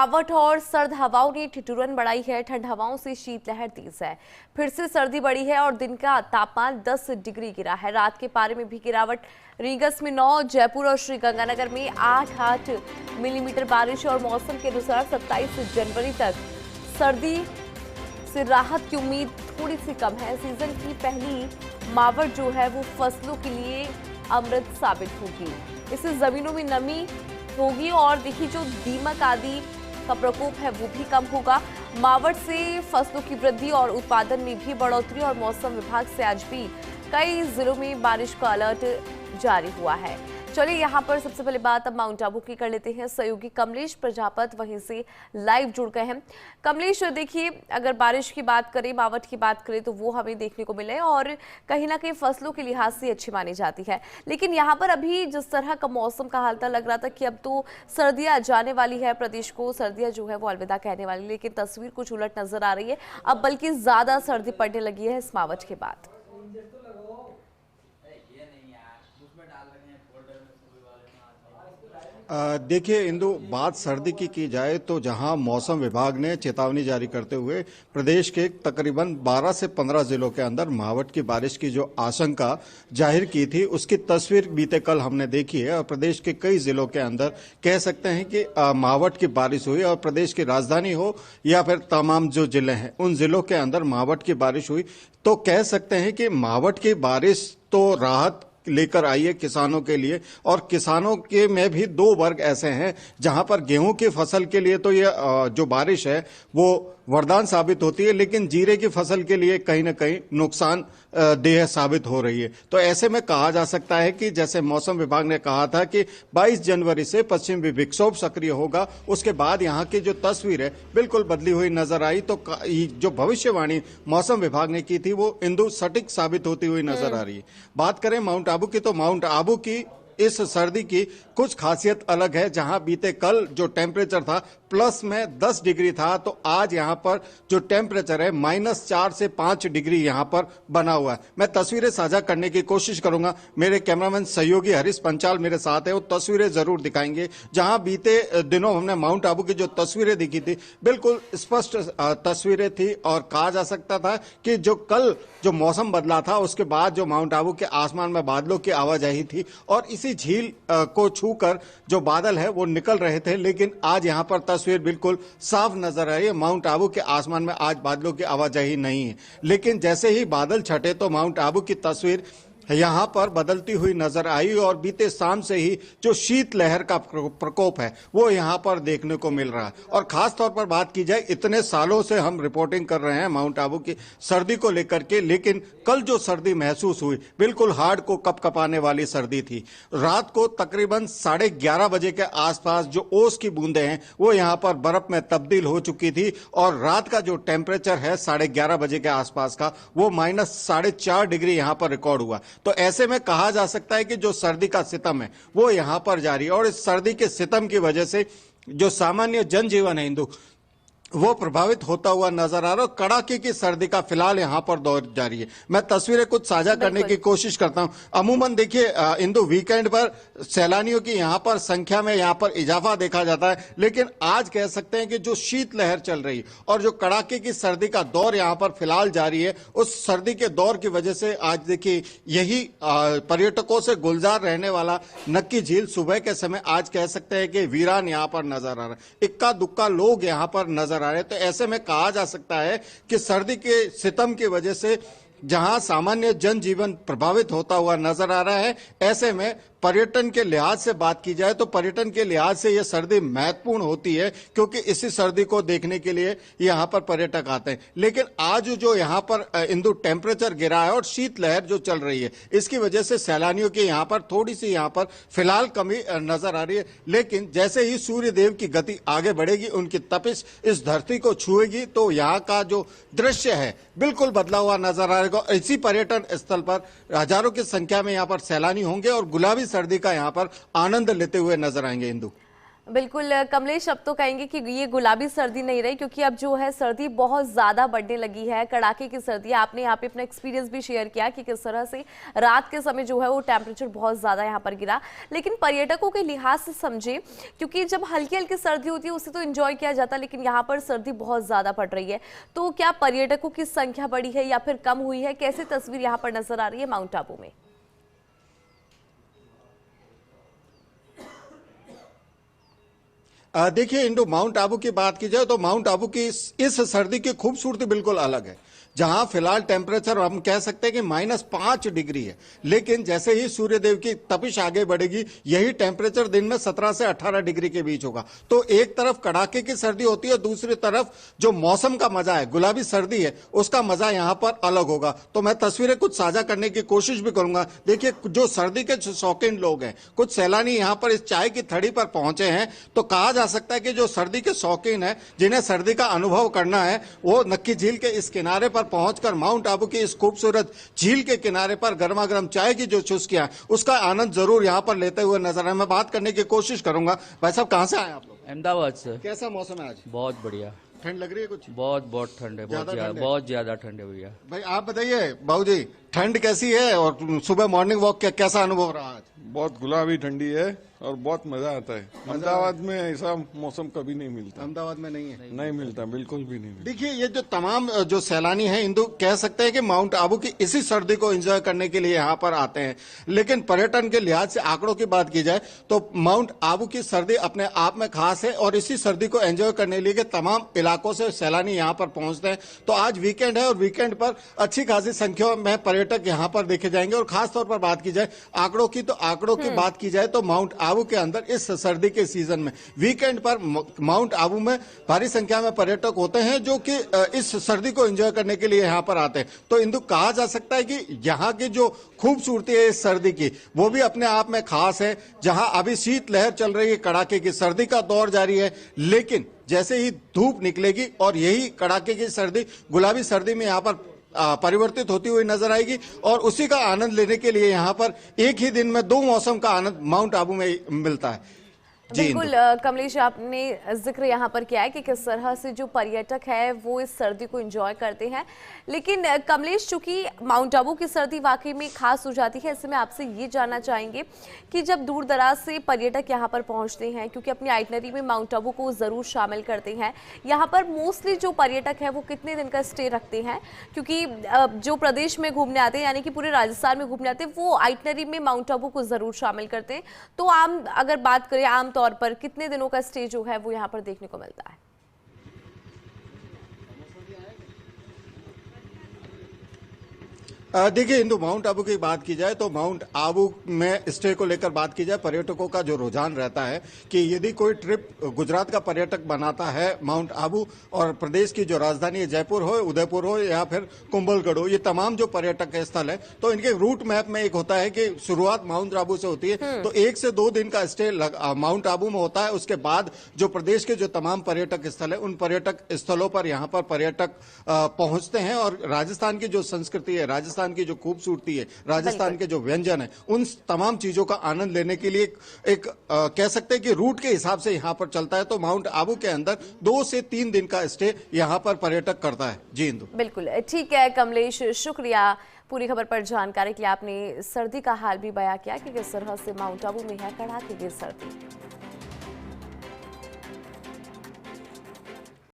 Out और सर्द हवाओं ने ठिठुरन बढ़ाई है। ठंड हवाओं से शीतलहर तेज है। फिर से सर्दी बढ़ी है और दिन का तापमान 10 डिग्री गिरा है। रात के पारे में भी गिरावट। रीगस में 9, जयपुर और श्रीगंगानगर में 8 मिलीमीटर बारिश और मौसम के अनुसार 27 जनवरी तक सर्दी से राहत की उम्मीद थोड़ी सी कम है। सीजन की पहली मावट जो है वो फसलों के लिए अमृत साबित होगी। इससे जमीनों में नमी होगी और देखिए जो दीमक आदि का प्रकोप है वो भी कम होगा। मावट से फसलों की वृद्धि और उत्पादन में भी बढ़ोतरी और मौसम विभाग से आज भी कई जिलों में बारिश का अलर्ट जारी हुआ है। चलिए यहाँ पर सबसे पहले बात अब माउंट आबू की कर लेते हैं। सहयोगी कमलेश प्रजापत वहीं से लाइव जुड़ गए हैं। कमलेश देखिए, अगर बारिश की बात करें, मावट की बात करें तो वो हमें देखने को मिले और कहीं ना कहीं फसलों के लिहाज से अच्छी मानी जाती है। लेकिन यहाँ पर अभी जिस तरह का मौसम का हाल था, लग रहा था कि अब तो सर्दियाँ जाने वाली है, प्रदेश को सर्दियाँ जो है वो अलविदा कहने वाली, लेकिन तस्वीर कुछ उलट नजर आ रही है। अब बल्कि ज्यादा सर्दी पड़ने लगी है इस मावट के बाद। देखिए इंदु, बात सर्दी की जाए तो जहां मौसम विभाग ने चेतावनी जारी करते हुए प्रदेश के तकरीबन 12 से 15 जिलों के अंदर मावट की बारिश की जो आशंका जाहिर की थी, उसकी तस्वीर बीते कल हमने देखी है और प्रदेश के कई जिलों के अंदर कह सकते हैं कि मावट की बारिश हुई और प्रदेश की राजधानी हो या फिर तमाम जो जिले हैं उन जिलों के अंदर मावट की बारिश हुई। तो कह सकते हैं कि मावट की बारिश तो राहत लेकर आई है किसानों के लिए, और किसानों के में भी दो वर्ग ऐसे हैं जहां पर गेहूं की फसल के लिए तो ये जो बारिश है वो वरदान साबित होती है, लेकिन जीरे की फसल के लिए कहीं ना कहीं नुकसान देह साबित हो रही है। तो ऐसे में कहा जा सकता है कि जैसे मौसम विभाग ने कहा था कि 22 जनवरी से पश्चिमी विक्षोभ सक्रिय होगा, उसके बाद यहाँ की जो तस्वीर है बिल्कुल बदली हुई नजर आई। तो जो भविष्यवाणी मौसम विभाग ने की थी वो इंदु सटीक साबित होती हुई नजर आ रही है। बात करें माउंट आबू की, तो माउंट आबू की इस सर्दी की कुछ खासियत अलग है। जहां बीते कल जो टेम्परेचर था प्लस में 10 डिग्री था, तो आज यहां पर जो टेम्परेचर है -4 से 5 डिग्री यहां पर बना हुआ है। मैं तस्वीरें साझा करने की कोशिश करूंगा। मेरे कैमरामैन सहयोगी हरीश पंचाल मेरे साथ है, वो तस्वीरें जरूर दिखाएंगे। जहां बीते दिनों हमने माउंट आबू की जो तस्वीरें दिखी थी बिल्कुल स्पष्ट तस्वीरें थी और कहा जा सकता था कि जो कल जो मौसम बदला था उसके बाद जो माउंट आबू के आसमान में बादलों की आवाजाही थी और इसी झील को छूकर जो बादल है वो निकल रहे थे, लेकिन आज यहां पर तस्वीर बिल्कुल साफ नजर आ रही है। माउंट आबू के आसमान में आज बादलों की आवाजाही नहीं है, लेकिन जैसे ही बादल छटे तो माउंट आबू की तस्वीर यहां पर बदलती हुई नजर आई और बीते शाम से ही जो शीत लहर का प्रकोप है वो यहां पर देखने को मिल रहा है। और खास तौर पर बात की जाए, इतने सालों से हम रिपोर्टिंग कर रहे हैं माउंट आबू की सर्दी को लेकर के, लेकिन कल जो सर्दी महसूस हुई बिल्कुल हार्ड को कपकपाने वाली सर्दी थी। रात को तकरीबन 11:30 बजे के आसपास जो ओस की बूंदें हैं वो यहां पर बर्फ में तब्दील हो चुकी थी और रात का जो टेम्परेचर है 11:30 बजे के आसपास का वो -4.5 डिग्री यहां पर रिकॉर्ड हुआ। तो ऐसे में कहा जा सकता है कि जो सर्दी का सितम है वो यहां पर जारी है और इस सर्दी के सितम की वजह से जो सामान्य जनजीवन है इंदु वो प्रभावित होता हुआ नजर आ रहा है। कड़ाके की सर्दी का फिलहाल यहां पर दौर जारी है। मैं तस्वीरें कुछ साझा करने की कोशिश करता हूं। अमूमन देखिए इंदु, वीकेंड पर सैलानियों की यहां पर संख्या में यहां पर इजाफा देखा जाता है, लेकिन आज कह सकते हैं कि जो शीतलहर चल रही है और जो कड़ाके की सर्दी का दौर यहां पर फिलहाल जारी है, उस सर्दी के दौर की वजह से आज देखिए यही पर्यटकों से गुलजार रहने वाला नक्की झील सुबह के समय आज कह सकते हैं कि वीरान यहां पर नजर आ रहा है। इक्का दुक्का लोग यहां पर नजर आ रहे हैं। तो ऐसे में कहा जा सकता है कि सर्दी के सितम की वजह से जहां सामान्य जनजीवन प्रभावित होता हुआ नजर आ रहा है, ऐसे में पर्यटन के लिहाज से बात की जाए तो पर्यटन के लिहाज से यह सर्दी महत्वपूर्ण होती है, क्योंकि इसी सर्दी को देखने के लिए यहां पर पर्यटक आते हैं। लेकिन आज जो यहां पर इंदु टेम्परेचर गिरा है और शीतलहर जो चल रही है, इसकी वजह से सैलानियों की यहां पर थोड़ी सी यहां पर फिलहाल कमी नजर आ रही है। लेकिन जैसे ही सूर्य देव की गति आगे बढ़ेगी, उनकी तपिश इस धरती को छुएगी, तो यहाँ का जो दृश्य है बिल्कुल बदला हुआ नजर आएगा। इसी पर्यटन स्थल पर हजारों की संख्या में यहाँ पर सैलानी होंगे और गुलाबी सर्दी का यहाँ पर आनंद लेते हुए नजर आएंगे इंदु। बिल्कुल कमलेश, अब तो कहेंगे कि ये गुलाबी सर्दी नहीं रही, क्योंकि अब जो है सर्दी बहुत ज़्यादा बढ़ने लगी है, कड़ाके की सर्दी। आपने यहाँ पे अपना एक्सपीरियंस भी शेयर किया कि किस तरह से रात के समय जो है वो टेम्परेचर बहुत ज़्यादा यहाँ पर गिरा। लेकिन पर्यटकों के लिहाज से समझे, क्योंकि जब हल्की हल्की सर्दी होती है उसे तो इंजॉय किया जाता है, लेकिन यहाँ पर सर्दी बहुत ज़्यादा पड़ रही है। तो क्या पर्यटकों की संख्या बढ़ी है या फिर कम हुई है? कैसी तस्वीर यहाँ पर नजर आ रही है माउंट आबू में? देखिए इंदु, माउंट आबू की बात की जाए तो माउंट आबू की इस सर्दी की खूबसूरती बिल्कुल अलग है। जहां फिलहाल टेम्परेचर हम कह सकते हैं कि -5 डिग्री है, लेकिन जैसे ही सूर्यदेव की तपिश आगे बढ़ेगी यही टेम्परेचर दिन में 17 से 18 डिग्री के बीच होगा। तो एक तरफ कड़ाके की सर्दी होती है, दूसरी तरफ जो मौसम का मजा है, गुलाबी सर्दी है, उसका मजा यहां पर अलग होगा। तो मैं तस्वीरें कुछ साझा करने की कोशिश भी करूंगा। देखिए, जो सर्दी के शौकीन लोग हैं, कुछ सैलानी यहां पर इस चाय की थड़ी पर पहुंचे हैं, तो कहा जा सकता है कि जो सर्दी के शौकीन है, जिन्हें सर्दी का अनुभव करना है, वो नक्की झील के इस किनारे पर पहुंचकर माउंट आबू की इस खूबसूरत झील के किनारे पर गर्मा गर्म चाय की जो चुस्कियां, उसका आनंद जरूर यहां पर लेते हुए नजर आए। मैं बात करने की कोशिश करूंगा। भाई साहब, कहां से आए आप लोग? अहमदाबाद से। कैसा मौसम है आज? बहुत बढ़िया। ठंड लग रही है कुछ? बहुत ठंड है, बहुत ज्यादा ठंड है भैया। भाई आप बताइए बाबू जी, ठंड कैसी है और सुबह मॉर्निंग वॉक कैसा अनुभव रहा आज? बहुत गुलाबी ठंडी है और बहुत मजा आता है। अहमदाबाद में ऐसा मौसम कभी नहीं मिलता। अहमदाबाद में नहीं है? नहीं मिलता, बिल्कुल भी नहीं मिलता। देखिए, ये जो तमाम जो सैलानी हैं, हिंदू कह सकते हैं कि माउंट आबू की इसी सर्दी को एंजॉय करने के लिए यहाँ पर आते हैं। लेकिन पर्यटन के लिहाज से आंकड़ों की बात की जाए तो माउंट आबू की सर्दी अपने आप में खास है और इसी सर्दी को एंजॉय करने के लिए तमाम इलाकों से सैलानी यहाँ पर पहुंचते हैं। तो आज वीकेंड है और वीकेंड पर अच्छी खासी संख्या में पर्यटक यहाँ पर देखे जाएंगे। और खासतौर पर बात की जाए आंकड़ों की, तो आंकड़ों की बात की जाए तो माउंट आबू के अंदर इस सर्दी के सीजन में वीकेंड पर माउंट आबू में भारी संख्या में पर्यटक होते हैं जो कि इस सर्दी को एंजॉय करने के लिए यहां पर आते हैं। तो इंदु, कहा जा सकता है कि यहां की जो खूबसूरती है इस सर्दी की, वो भी अपने आप में खास है। जहां अभी शीत लहर चल रही है, कड़ाके की सर्दी का दौर जारी है, लेकिन जैसे ही धूप निकलेगी और यही कड़ाके की सर्दी गुलाबी सर्दी में यहां पर परिवर्तित होती हुई नजर आएगी और उसी का आनंद लेने के लिए यहां पर एक ही दिन में 2 मौसम का आनंद माउंट आबू में मिलता है। बिल्कुल कमलेश, आपने जिक्र यहाँ पर किया है कि किस तरह से जो पर्यटक है वो इस सर्दी को एंजॉय करते हैं। लेकिन कमलेश, चूंकि माउंट आबू की सर्दी वाकई में खास हो जाती है, इसमें आपसे ये जानना चाहेंगे कि जब दूर दराज से पर्यटक यहाँ पर पहुँचते हैं, क्योंकि अपनी आइटनरी में माउंट आबू को ज़रूर शामिल करते हैं, यहाँ पर मोस्टली जो पर्यटक है वो कितने दिन का स्टे रखते हैं? क्योंकि जो प्रदेश में घूमने आते हैं, यानी कि पूरे राजस्थान में घूमने आते हैं, वो आइटनरी में माउंट आबू को ज़रूर शामिल करते हैं। तो आम अगर बात करें आम तौर पर कितने दिनों का स्टे जो है वो यहाँ पर देखने को मिलता है? देखिए इंदु, माउंट आबू की बात की जाए तो माउंट आबू में स्टे को लेकर बात की जाए, पर्यटकों का जो रुझान रहता है कि यदि कोई ट्रिप गुजरात का पर्यटक बनाता है माउंट आबू और प्रदेश की जो राजधानी है जयपुर हो, उदयपुर हो या फिर कुंभलगढ़ हो, ये तमाम जो पर्यटक स्थल है, तो इनके रूट मैप में एक होता है कि शुरुआत माउंट आबू से होती है, तो 1 से 2 दिन का स्टे माउंट आबू में होता है। उसके बाद जो प्रदेश के जो तमाम पर्यटक स्थल है, उन पर्यटक स्थलों पर यहाँ पर पर्यटक पहुंचते हैं और राजस्थान की जो संस्कृति है, राजस्थान की जो खूबसूरती है, राजस्थान के जो व्यंजन है, उन तमाम चीजों का आनंद लेने के लिए एक कह सकते हैं कि रूट के हिसाब से यहां पर चलता है। तो माउंट आबू के अंदर 2 से 3 दिन का स्टे यहां पर पर्यटक करता है। जी इंदु। बिल्कुल ठीक है कमलेश, शुक्रिया पूरी खबर पर जानकारी के लिए। आपने सर्दी का हाल भी बयां किया कि किस तरह से माउंट आबू में है कड़ाके की सर्दी।